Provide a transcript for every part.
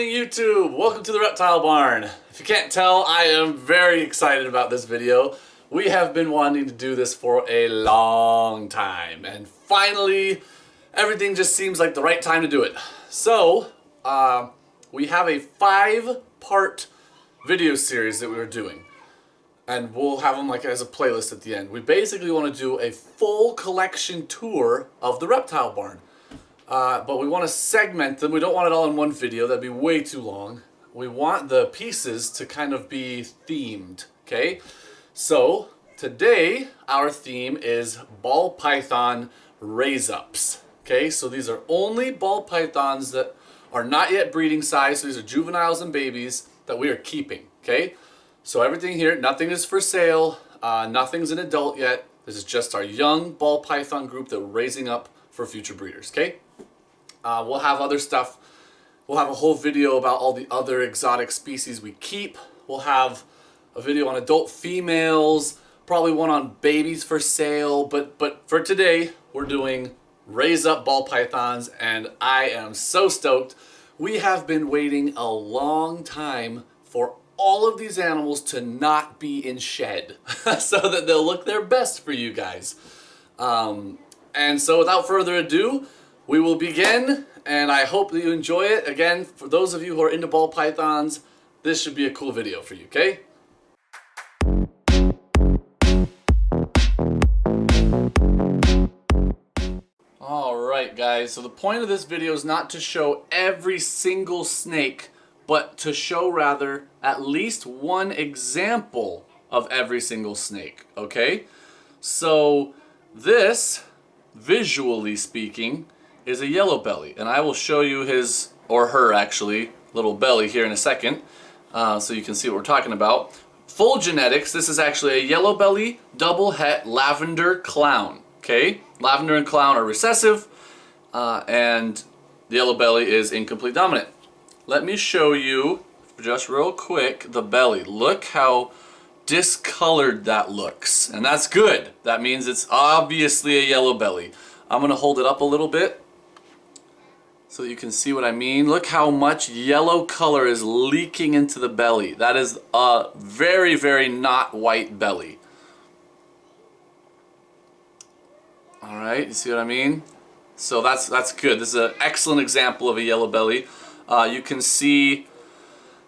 morning, YouTube! Welcome to the Reptile Barn. If you can't tell, I am very excited about this video. We have been wanting to do this for a long time, and finally, everything just seems like the right time to do it. So, we have a 5-part video series that we were doing, and we'll have them like as a playlist at the end. We basically want to do a full collection tour of the Reptile Barn. But we want to segment them. We don't want it all in one video. That'd be way too long. We want the pieces to kind of be themed, okay? So, today, our theme is ball python raise-ups, okay? So these are only ball pythons that are not yet breeding size. So these are juveniles and babies that we are keeping, okay? So everything here, nothing is for sale. Nothing's an adult yet. This is just our young ball python group that we're raising up for future breeders, okay? We'll have other stuff. We'll have a whole video about all the other exotic species we keep. We'll have a video on adult females, probably one on babies for sale, but for today, we're doing raise up ball pythons, and I am so stoked. We have been waiting a long time for all of these animals to not be in shed so that they'll look their best for you guys. And so without further ado, we will begin, and I hope that you enjoy it. Again, for those of you who are into ball pythons, this should be a cool video for you, okay? Alright guys, so the point of this video is not to show every single snake, but to show rather at least one example of every single snake, okay? So this, visually speaking, is a yellow belly, and I will show you his, or her actually, little belly here in a second, so you can see what we're talking about. Full genetics, this is actually a yellow belly, double het lavender clown, okay? Lavender and clown are recessive, and the yellow belly is incomplete dominant. Let me show you, just real quick, the belly. Look how discolored that looks, and that's good. That means it's obviously a yellow belly. I'm gonna hold it up a little bit so that you can see what I mean. Look how much yellow color is leaking into the belly. That is a very, very not white belly. Alright, you see what I mean? So that's good. This is an excellent example of a yellow belly. You can see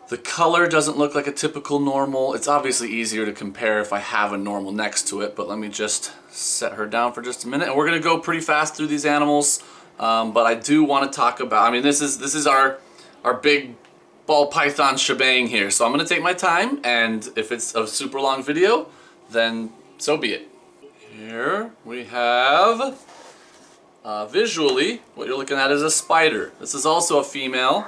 the color doesn't look like a typical normal. It's obviously easier to compare if I have a normal next to it, but let me just set her down for just a minute. And we're going to go pretty fast through these animals. But I do want to talk about, I mean, this is our big ball python shebang here. So I'm going to take my time, and if it's a super long video, then so be it. Here we have, visually, what you're looking at is a spider. This is also a female.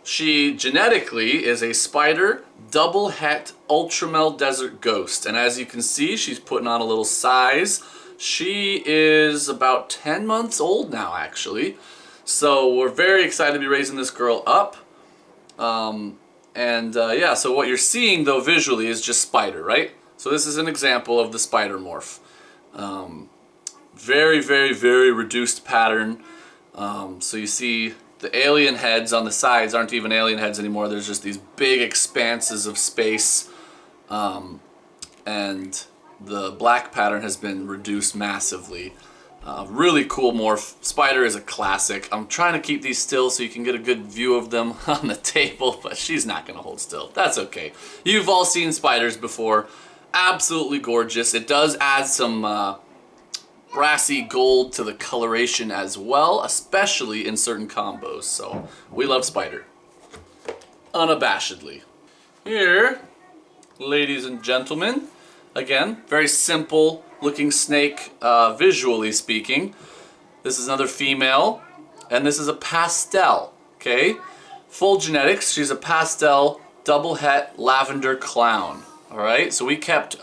She genetically is a spider double het Ultramel desert ghost. And as you can see, she's putting on a little size. She is about 10 months old now, actually. So we're very excited to be raising this girl up. Yeah, so what you're seeing though visually is just spider, right? So this is an example of the spider morph. Very, very, very reduced pattern. So you see the alien heads on the sides aren't even alien heads anymore. There's just these big expanses of space. And the black pattern has been reduced massively. Really cool morph. Spider is a classic. I'm trying to keep these still so you can get a good view of them on the table, but she's not going to hold still. That's okay. You've all seen spiders before. Absolutely gorgeous. It does add some brassy gold to the coloration as well, especially in certain combos. So we love spider. Unabashedly. Here, ladies and gentlemen, again, very simple looking snake, visually speaking. This is another female, and this is a pastel, okay? Full genetics, she's a pastel double het lavender clown, all right? So we kept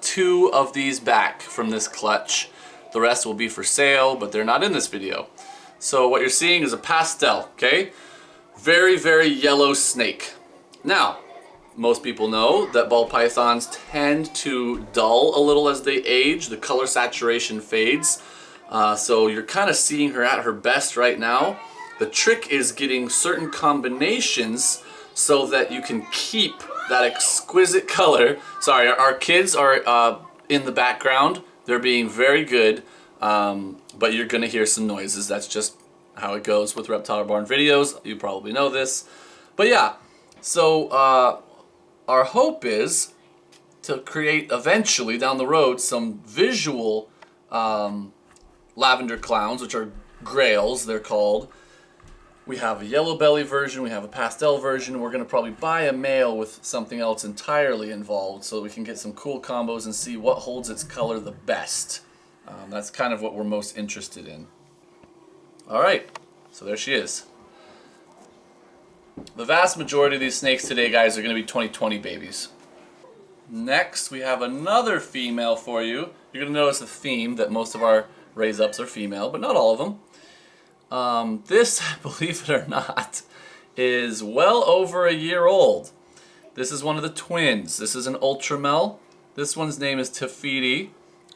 2 of these back from this clutch. The rest will be for sale, but they're not in this video. So what you're seeing is a pastel, okay? Very, very yellow snake. Now, most people know that ball pythons tend to dull a little as they age. The color saturation fades. So you're kind of seeing her at her best right now. The trick is getting certain combinations so that you can keep that exquisite color. Sorry, our kids are in the background. They're being very good, but you're gonna hear some noises. That's just how it goes with Reptile Barn videos. You probably know this. But yeah, so our hope is to create eventually down the road some visual lavender clowns, which are grails, they're called. We have a yellow belly version, we have a pastel version. We're gonna probably buy a male with something else entirely involved so we can get some cool combos and see what holds its color the best. That's kind of what we're most interested in. All right, so there she is. The vast majority of these snakes today, guys, are gonna be 2020 babies. Next, we have another female for you. You're gonna notice a theme that most of our raise-ups are female, but not all of them. This, believe it or not, is well over a year old. This is one of the twins. This is an Ultramel. This one's name is Tafiti,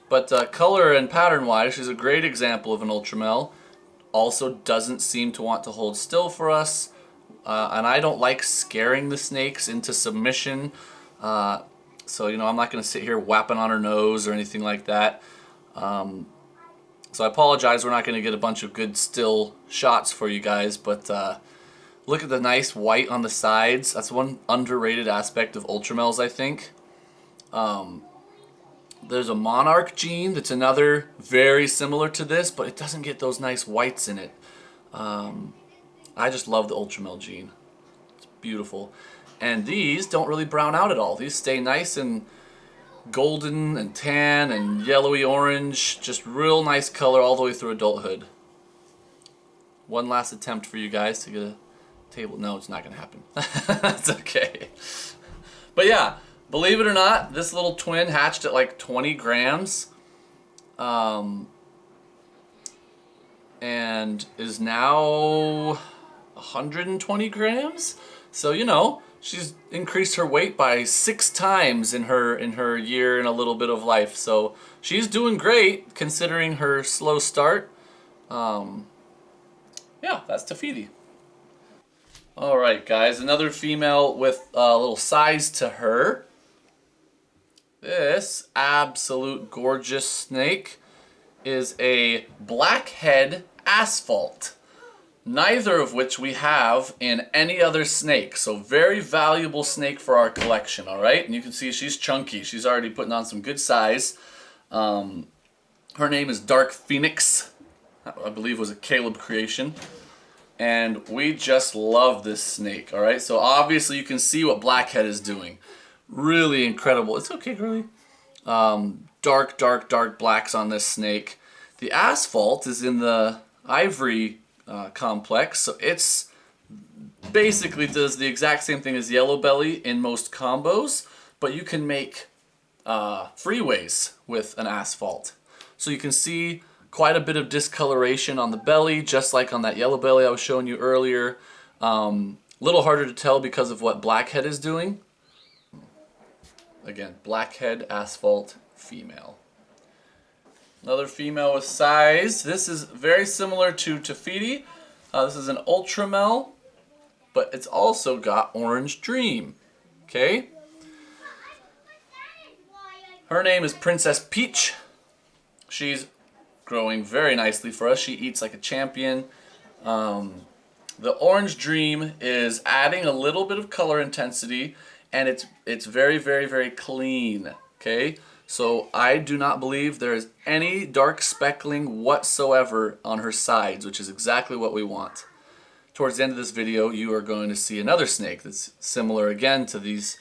but color and pattern-wise, she's a great example of an Ultramel. Also doesn't seem to want to hold still for us, and I don't like scaring the snakes into submission. So, you know, I'm not going to sit here whapping on her nose or anything like that. So I apologize, we're not going to get a bunch of good still shots for you guys, but look at the nice white on the sides. That's one underrated aspect of Ultramels, I think. There's a Monarch gene that's another very similar to this, but it doesn't get those nice whites in it. I just love the Ultramel gene. It's beautiful. And these don't really brown out at all. These stay nice and golden and tan and yellowy orange, just real nice color all the way through adulthood. One last attempt for you guys to get a table. No, it's not gonna happen. That's okay. But yeah, believe it or not, this little twin hatched at like 20 grams and is now 120 grams. So, you know, she's increased her weight by 6 times in her year and a little bit of life. So she's doing great considering her slow start. Yeah, that's Tafiti. All right, guys, another female with a little size to her. This absolute gorgeous snake is a blackhead asphalt. Neither of which we have in any other snake. So very valuable snake for our collection, all right? And you can see she's chunky. She's already putting on some good size. Her name is Dark Phoenix. I believe was a Caleb creation. And we just love this snake, all right? So obviously you can see what Blackhead is doing. Really incredible. It's okay, girly. Dark, dark, dark blacks on this snake. The asphalt is in the ivory complex, so it's basically does the exact same thing as yellow belly in most combos, but you can make freeways with an asphalt. So you can see quite a bit of discoloration on the belly, just like on that yellow belly I was showing you earlier. Little harder to tell because of what Blackhead is doing. Again, Blackhead asphalt female. Another female with size. This is very similar to Tafiti. This is an Ultramel, but it's also got Orange Dream. Okay? Her name is Princess Peach. She's growing very nicely for us. She eats like a champion. The Orange Dream is adding a little bit of color intensity, and it's very, very, very clean. Okay? So I do not believe there is any dark speckling whatsoever on her sides, which is exactly what we want. Towards the end of this video, you are going to see another snake that's similar again to these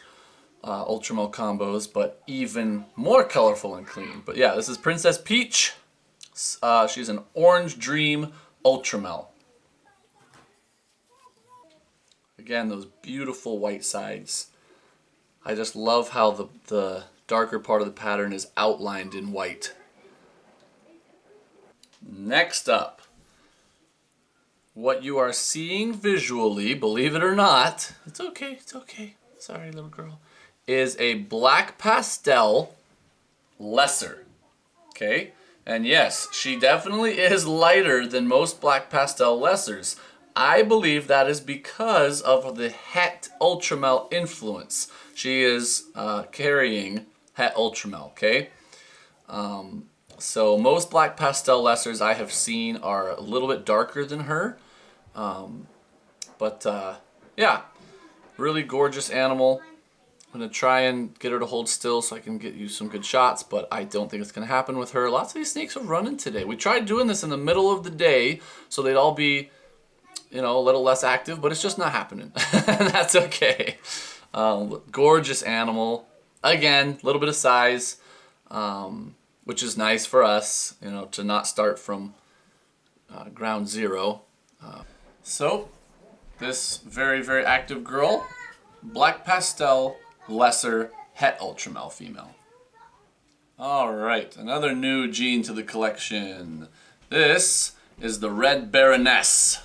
Ultramel combos, but even more colorful and clean. But yeah, this is Princess Peach. She's an Orange Dream Ultramel. Again, those beautiful white sides. I just love how the darker part of the pattern is outlined in white. Next up, what you are seeing visually, believe it or not, it's okay, sorry little girl, is a black pastel lesser, okay? And yes, she definitely is lighter than most black pastel lessers. I believe that is because of the Het Ultramel influence. She is carrying Het Ultramel, okay? So most black pastel lessers I have seen are a little bit darker than her. Yeah, really gorgeous animal. I'm going to try and get her to hold still so I can get you some good shots, but I don't think it's going to happen with her. Lots of these snakes are running today. We tried doing this in the middle of the day so they'd all be, you know, a little less active, but it's just not happening. That's okay. Gorgeous animal. Again, a little bit of size, which is nice for us, you know, to not start from ground zero. So, this very, very active girl, black pastel, lesser, Het Ultramel female. Alright, another new gene to the collection. This is the Red Baroness.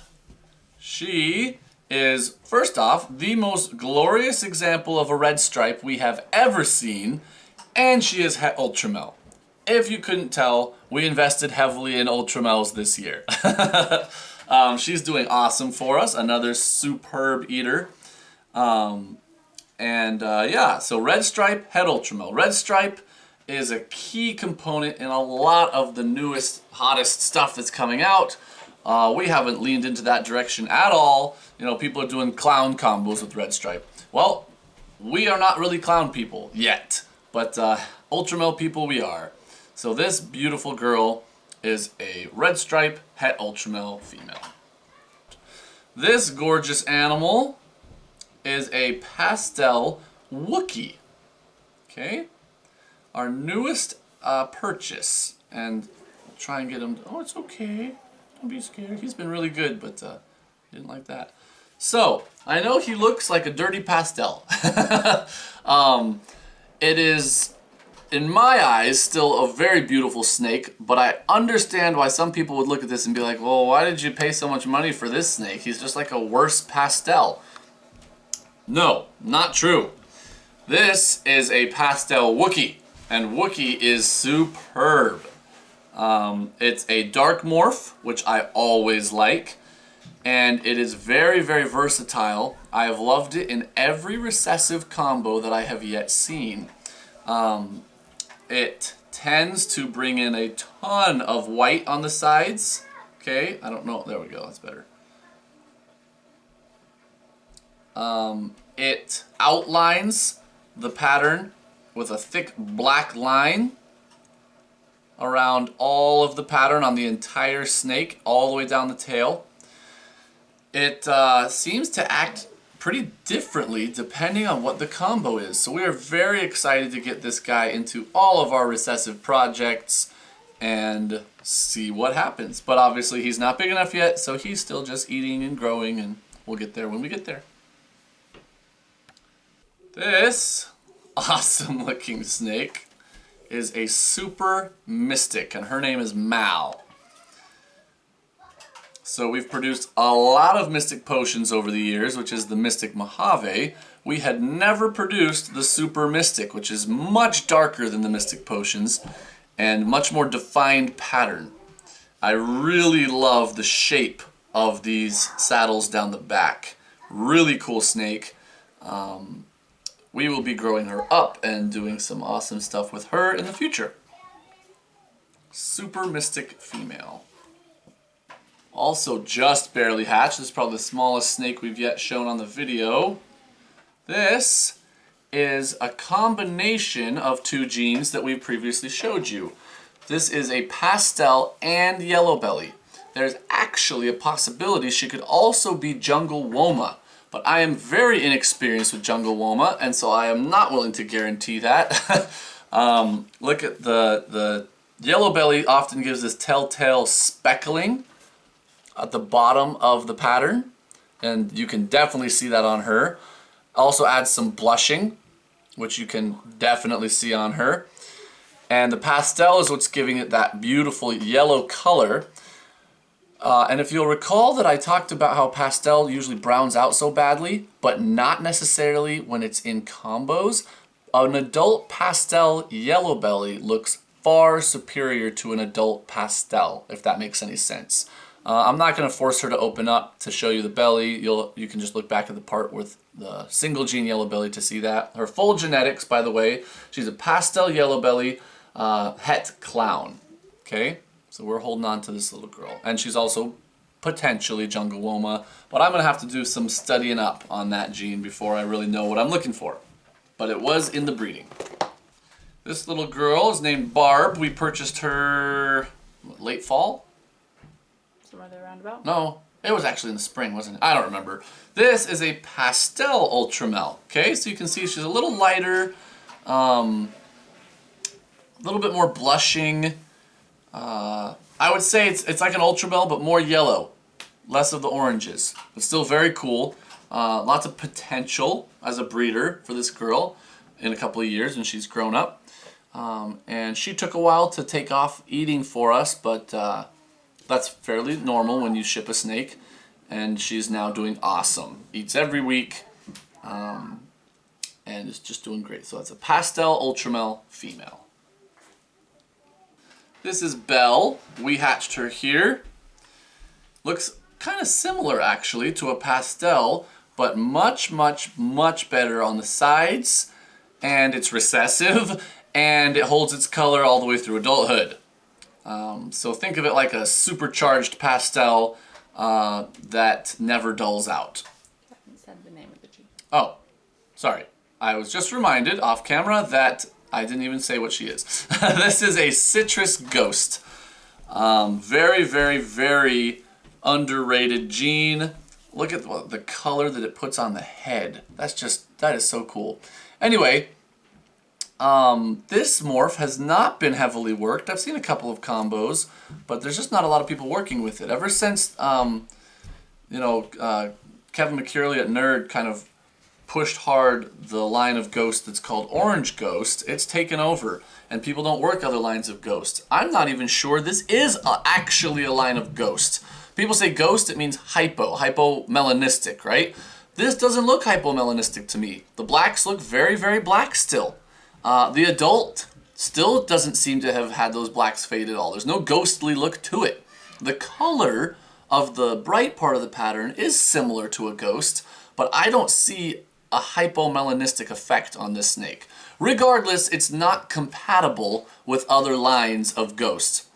She is, first off, the most glorious example of a red stripe we have ever seen, and she is Het Ultramel. If you couldn't tell, we invested heavily in Ultramels this year. She's doing awesome for us, another superb eater. Yeah, so red stripe, Het Ultramel. Red stripe is a key component in a lot of the newest, hottest stuff that's coming out. We haven't leaned into that direction at all. You know, people are doing clown combos with red stripe. Well, we are not really clown people yet, but Ultramel people we are. So this beautiful girl is a red stripe Het Ultramel female. This gorgeous animal is a Pastel Wookie. Okay, our newest purchase, and we'll try and get him. Oh, it's okay. Don't be scared. He's been really good, but he didn't like that. So I know he looks like a dirty pastel. It is, in my eyes, still a very beautiful snake, but I understand why some people would look at this and be like, well, why did you pay so much money for this snake? He's just like a worse pastel. No, not true. This is a Pastel Wookie, and Wookie is superb. It's a dark morph, which I always like, and it is very, very versatile. I have loved it in every recessive combo that I have yet seen. It tends to bring in a ton of white on the sides. Okay, I don't know. There we go. That's better. It outlines the pattern with a thick black line around all of the pattern on the entire snake, all the way down the tail. It seems to act pretty differently depending on what the combo is. So we are very excited to get this guy into all of our recessive projects and see what happens. But obviously he's not big enough yet, so he's still just eating and growing, and we'll get there when we get there. This awesome looking snake is a super mystic, and her name is Mal. So we've produced a lot of mystic potions over the years, which is the mystic Mojave. We had never produced the super mystic, which is much darker than the mystic potions and much more defined pattern. I really love the shape of these saddles down the back. Really cool snake. We will be growing her up and doing some awesome stuff with her in the future. Super mystic female. Also just barely hatched. This is probably the smallest snake we've yet shown on the video. This is a combination of two genes that we previously showed you. This is a pastel and yellow belly. There's actually a possibility she could also be jungle woma, but I am very inexperienced with jungle woma, and so I am not willing to guarantee that. Look at the yellow belly often gives this telltale speckling at the bottom of the pattern, and you can definitely see that on her. Also adds some blushing, which you can definitely see on her. And the pastel is what's giving it that beautiful yellow color. And if you'll recall that I talked about how pastel usually browns out so badly, but not necessarily when it's in combos, an adult pastel yellow belly looks far superior to an adult pastel, if that makes any sense. I'm not going to force her to open up to show you the belly. You can just look back at the part with the single gene yellow belly to see that. Her full genetics, by the way, she's a pastel yellow belly het clown. Okay, so we're holding on to this little girl, and she's also potentially jungle woma, but I'm going to have to do some studying up on that gene before I really know what I'm looking for. But it was in the breeding. This little girl is named Barb. We purchased her late fall? Somewhere there roundabout? No, it was actually in the spring, wasn't it? I don't remember. This is a Pastel Ultramel. Okay, so you can see she's a little lighter, a little bit more blushing. I would say it's like an Ultramel, but more yellow, less of the oranges. But still very cool. Lots of potential as a breeder for this girl in a couple of years when she's grown up. And she took a while to take off eating for us, but that's fairly normal when you ship a snake. And she's now doing awesome. Eats every week, and is just doing great. So it's a Pastel Ultramel female. This is Belle. We hatched her here. Looks kind of similar actually to a pastel, but much, much, much better on the sides, and it's recessive, and it holds its color all the way through adulthood. So think of it like a supercharged pastel that never dulls out. I haven't said the name of the gene. Oh, sorry. I was just reminded off camera that I didn't even say what she is. This is a citrus ghost. Very, very, very underrated gene. Look at the color that it puts on the head. That is so cool. Anyway, this morph has not been heavily worked. I've seen a couple of combos, but there's just not a lot of people working with it. Ever since, Kevin McCurley at Nerd kind of pushed hard the line of Ghost that's called Orange Ghost, it's taken over, and people don't work other lines of Ghost. I'm not even sure this is actually a line of Ghost. People say Ghost, it means hypomelanistic, right? This doesn't look hypomelanistic to me. The blacks look very, very black still. The adult still doesn't seem to have had those blacks fade at all. There's no ghostly look to it. The color of the bright part of the pattern is similar to a ghost, but I don't see a hypomelanistic effect on this snake. Regardless, it's not compatible with other lines of ghost.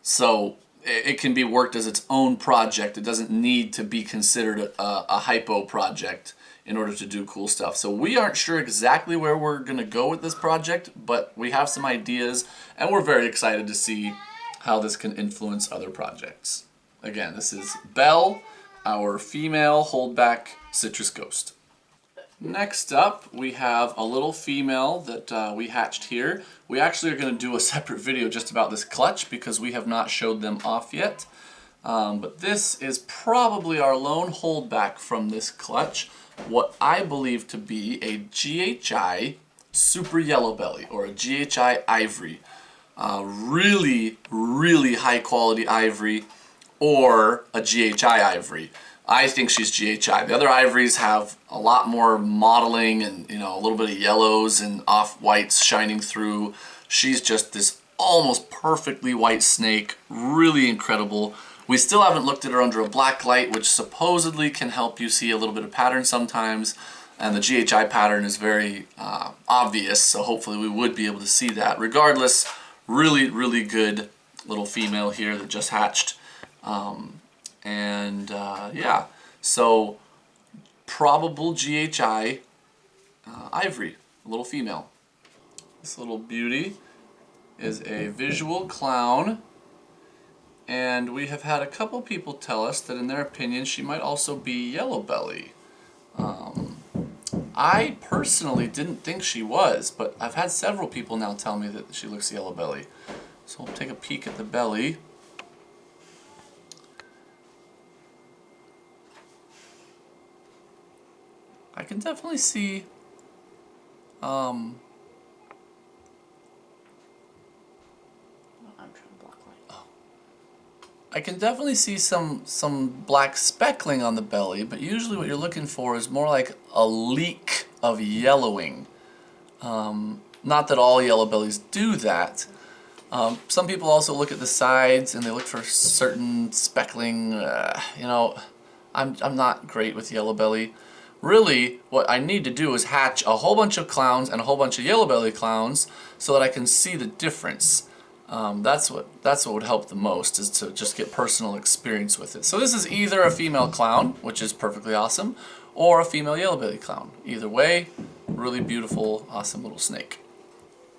So it can be worked as its own project. It doesn't need to be considered a hypo project in order to do cool stuff. So we aren't sure exactly where we're going to go with this project, but we have some ideas, and we're very excited to see how this can influence other projects. Again, this is Belle, our female holdback citrus ghost. Next up, we have a little female that we hatched here. We actually are going to do a separate video just about this clutch because we have not showed them off yet. But this is probably our lone holdback from this clutch, what I believe to be a GHI super yellow belly or a GHI ivory. Really, really high quality ivory or a GHI ivory. I think she's GHI. The other ivories have a lot more modeling and a little bit of yellows and off-whites shining through. She's just this almost perfectly white snake, really incredible. We still haven't looked at her under a black light, which supposedly can help you see a little bit of pattern sometimes, and the GHI pattern is very obvious, so hopefully we would be able to see that. Regardless, really, really good little female here that just hatched. Yeah, so probable GHI ivory, a little female. This little beauty is a visual clown, and we have had a couple people tell us that in their opinion she might also be yellow belly. I personally didn't think she was, but I've had several people now tell me that she looks yellow belly. So we'll take a peek at the belly. I can definitely see I'm trying to block light. I can definitely see some black speckling on the belly, but usually what you're looking for is more like a leak of yellowing. Not that all yellow bellies do that, Some people also look at the sides and they look for certain speckling. You know, I'm not great with yellow belly. Really, what I need to do is hatch a whole bunch of clowns and a whole bunch of yellow belly clowns so that I can see the difference. That's what would help the most, is to just get personal experience with it. So this is either a female clown, which is perfectly awesome, or a female yellow belly clown. Either way, really beautiful, awesome little snake.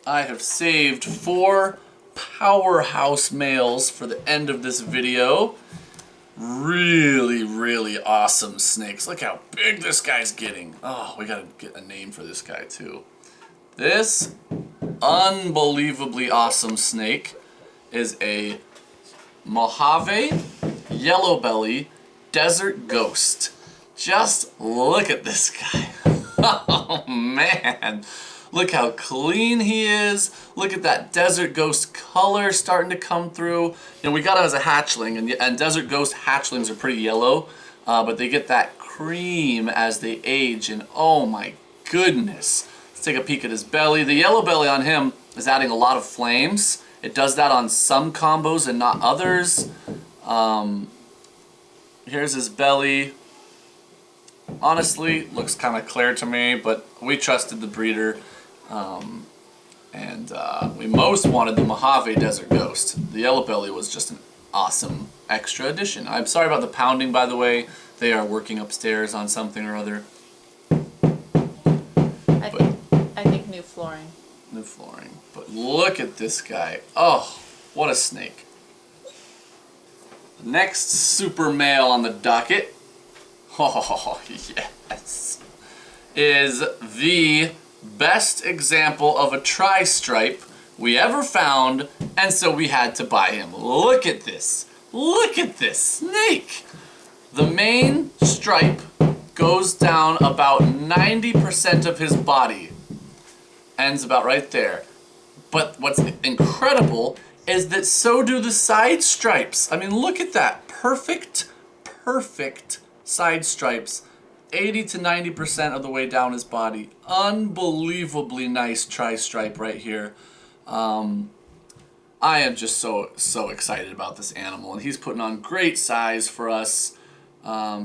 I have saved 4 powerhouse males for the end of this video. Really, really awesome snakes. Look how big this guy's getting. Oh, we gotta get a name for this guy too. This unbelievably awesome snake is a Mojave yellow belly desert ghost. Just look at this guy. Oh man. Look how clean he is. Look at that desert ghost color starting to come through. You know, we got him as a hatchling, and desert ghost hatchlings are pretty yellow, but they get that cream as they age, and oh my goodness. Let's take a peek at his belly. The yellow belly on him is adding a lot of flames. It does that on some combos and not others. Here's his belly. Honestly, looks kind of clear to me, but we trusted the breeder. We most wanted the Mojave Desert Ghost. The yellow belly was just an awesome extra addition. I'm sorry about the pounding, by the way. They are working upstairs on something or other. I think new flooring. New flooring. But look at this guy. Oh, what a snake. The next super male on the docket, oh yes, is the best example of a tri-stripe we ever found, and so we had to buy him. Look at this. Look at this snake. The main stripe goes down about 90% of his body. Ends about right there. But what's incredible is that so do the side stripes. I mean, look at that. Perfect side stripes. 80 to 90% of the way down his body. Unbelievably nice tri-stripe right here. I am just so excited about this animal, and he's putting on great size for us.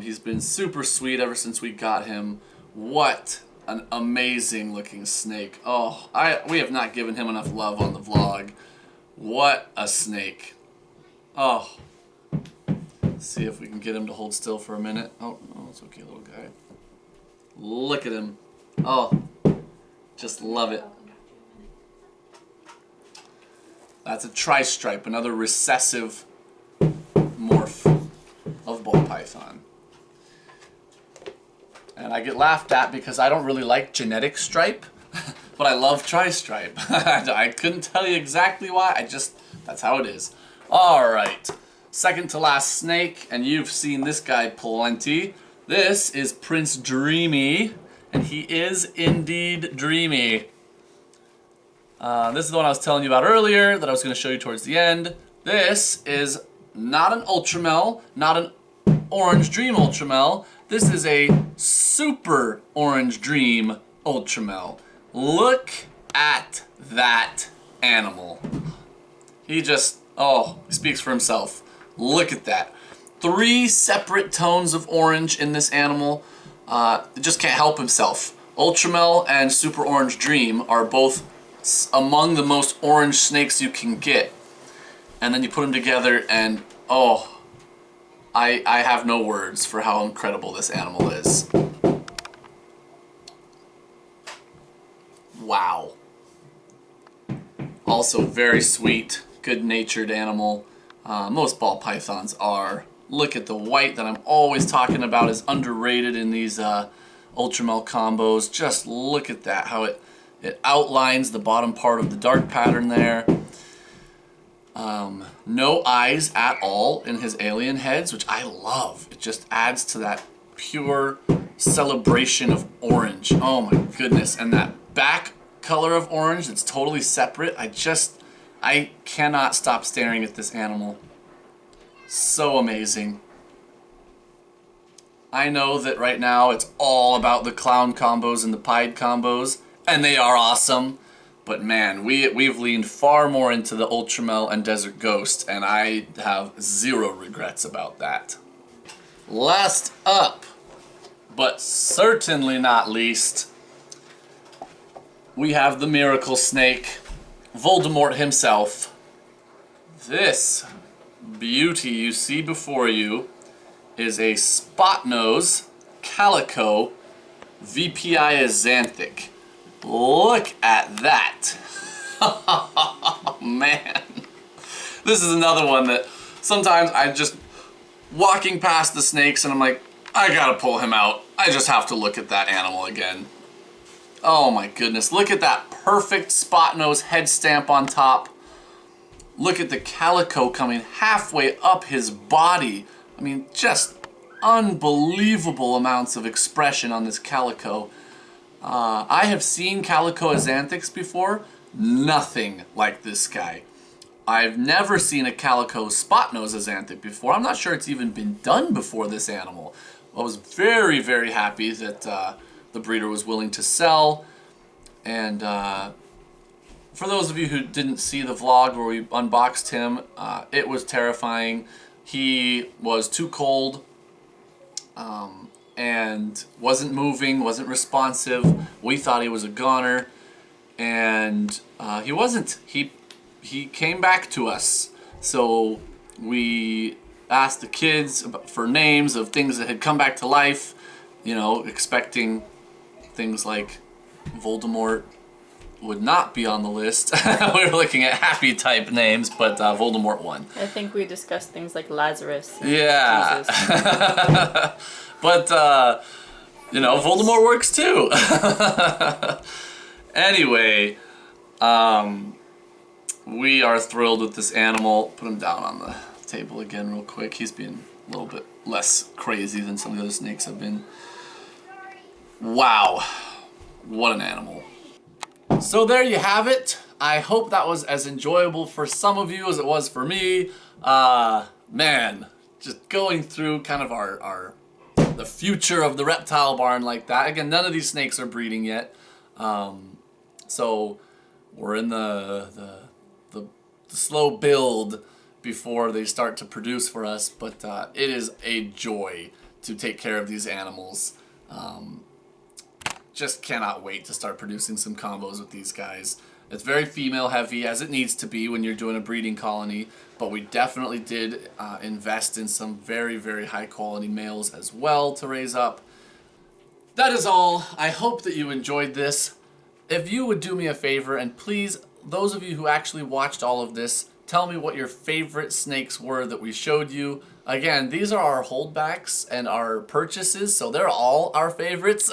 He's been super sweet ever since we got him. What an amazing looking snake. Oh, we have not given him enough love on the vlog. What a snake. Oh. Let's see if we can get him to hold still for a minute. Oh, no, it's okay, little guy. Look at him. Oh, just love it. That's a tri-stripe, another recessive morph of ball python. And I get laughed at because I don't really like genetic stripe, but I love tri-stripe. I couldn't tell you exactly why, that's how it is. All right, second to last snake, and you've seen this guy plenty. This is Prince Dreamy, and he is indeed dreamy. This is the one I was telling you about earlier that I was going to show you towards the end. This is not an Ultramel, not an Orange Dream Ultramel. This is a Super Orange Dream Ultramel. Look at that animal. He just, speaks for himself. Look at that. 3 separate tones of orange in this animal. Just can't help himself. Ultramel and Super Orange Dream are both among the most orange snakes you can get. And then you put them together and, I have no words for how incredible this animal is. Wow. Also very sweet, good-natured animal. Most ball pythons are. Look at the white that I'm always talking about is underrated in these Ultramel combos. Just look at that, how it outlines the bottom part of the dark pattern there. No eyes at all in his alien heads, which I love. It just adds to that pure celebration of orange. Oh my goodness. And that back color of orange that's totally separate. I cannot stop staring at this animal. So amazing. I know that right now it's all about the clown combos and the pied combos, and they are awesome. But man, we've leaned far more into the Ultramel and Desert Ghost, and I have zero regrets about that. Last up, but certainly not least, we have the Miracle Snake, Voldemort himself. This beauty you see before you is a spot nose calico VPI Xanthic. Look at that. Man. This is another one that sometimes I just walking past the snakes and I'm like, I gotta pull him out. I just have to look at that animal again. Oh my goodness. Look at that perfect spot nose head stamp on top. Look at the calico coming halfway up his body. I mean, just unbelievable amounts of expression on this calico. I have seen calico Xanthics before. Nothing like this guy. I've never seen a calico spot nose Xanthic before. I'm not sure it's even been done before this animal. I was very, very happy that the breeder was willing to sell. And for those of you who didn't see the vlog where we unboxed him, it was terrifying. He was too cold and wasn't moving, wasn't responsive. We thought he was a goner, and he wasn't. He came back to us. So we asked the kids for names of things that had come back to life, you know, expecting things like Voldemort would not be on the list. We were looking at happy type names, but Voldemort won. I think we discussed things like Lazarus. Yeah. But, you know, Voldemort works too. Anyway, we are thrilled with this animal. Put him down on the table again real quick. He's being a little bit less crazy than some of the other snakes have been. Wow. What an animal. So there you have it. I hope that was as enjoyable for some of you as it was for me. Man, just going through kind of the future of the reptile barn like that. Again, none of these snakes are breeding yet. So we're in the slow build before they start to produce for us, but it is a joy to take care of these animals. Just cannot wait to start producing some combos with these guys. It's very female heavy, as it needs to be when you're doing a breeding colony, but we definitely did invest in some very, very high quality males as well to raise up. That is all. I hope that you enjoyed this. If you would do me a favor, and please, those of you who actually watched all of this, tell me what your favorite snakes were that we showed you. Again, these are our holdbacks and our purchases, so they're all our favorites.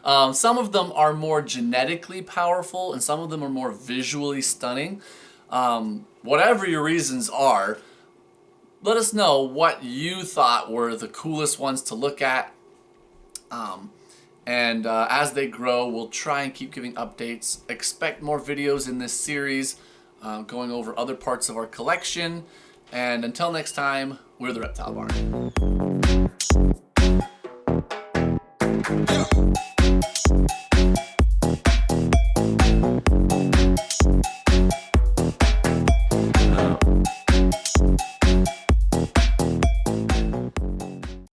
Some of them are more genetically powerful, and some of them are more visually stunning. Whatever your reasons are, let us know what you thought were the coolest ones to look at. And as they grow, we'll try and keep giving updates. Expect more videos in this series, going over other parts of our collection. And until next time, we're the Reptile Barn.